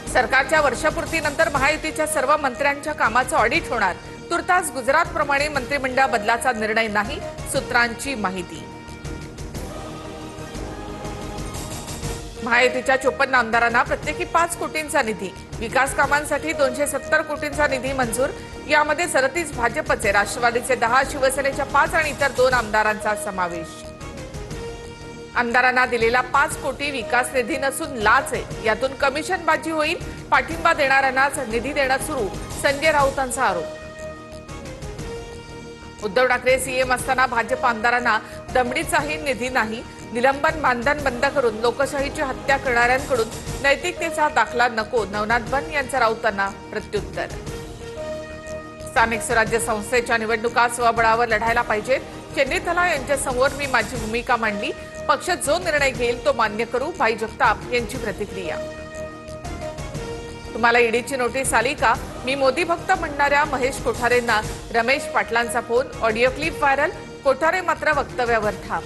सरकारच्या वर्षपूर्तीनंतर महायुतीच्या सर्व मंत्र्यांच्या कामाचं ऑडिट होणार। तुर्तास गुजरातप्रमाणे मंत्रिमंडळ बदलाचा निर्णय नाही, सूत्रांची माहिती। महायुतीच्या 54 आमदारांना प्रत्येकी 5 कोटींचा निधी, विकास कामांसाठी 270 कोटींचा निधी मंजूर। यामध्ये 37 भाजपचे, राष्ट्रवादीचे 10, शिवसेनेच्या 5 आणि इतर 2 आमदारांचा समावेश। आमदारांना दिलेला 5 कोटी विकास निधी नसून लाच आहे, यातून कमिशनबाजी होईल। पाठिंबा देणाऱ्यांनाच निधी देणं सुरू, संजय राऊतांचा आरोप। उद्धव ठाकरे सीएम असताना भाजप आमदारांना दमडीचाही निधी नाही, निलंबन मानधन बंद करून लोकशाहीची हत्या करणाऱ्यांकडून नैतिकतेचा दाखला नको, नवनाथ बन यांचं राऊतांना प्रत्युत्तर। स्थानिक स्वराज्य संस्थेच्या निवडणुका स्वबळावर लढायला पाहिजेत, चेन्नीथला यांच्यासमोर मी माझी भूमिका मांडली, पक्ष जो निर्णय घेईल तो मान्य करू, भाई जगताप यांची प्रतिक्रिया। तुम्हाला ईडीची नोटीस आली का? मी मोदी भक्त म्हणणाऱ्या महेश कोठारेंना रमेश पाटलांचा phone, audio clip viral, Kothare मात्र वक्तव्यावर ठाम।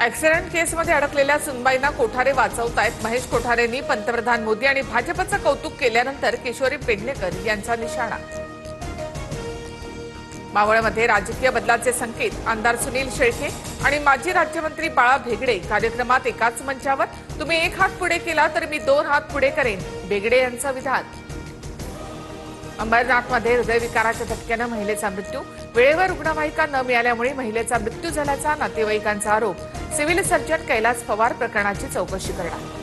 ऍक्सिडेंट केसमध्ये अडकलेल्या सुनबाईंना कोठारे वाचवतायत। महेश कोठारेंनी पंतप्रधान मोदी आणि भाजपचं कौतुक केल्यानंतर किशोरी पेडणेकर यांचा निशाणा। मावळमध्ये राजकीय बदलाचे संकेत, आमदार सुनील शेळके आणि माजी राज्यमंत्री बाळा भेगडे कार्यक्रमात एकाच मंचावर। तुम्ही 1 हात पुढे केला तर मी 2 हात पुढे करेन, भेगडे यांचं विधान। अंबरनाथमध्ये हृदयविकाराच्या धक्क्यानं महिलेचा मृत्यू, वेळेवर रुग्णवाहिका न मिळाल्यामुळे महिलेचा मृत्यू झाल्याचा नातेवाईकांचा आरोप। सिव्हिल सर्जन कैलास पवार प्रकरणाची चौकशी करणार।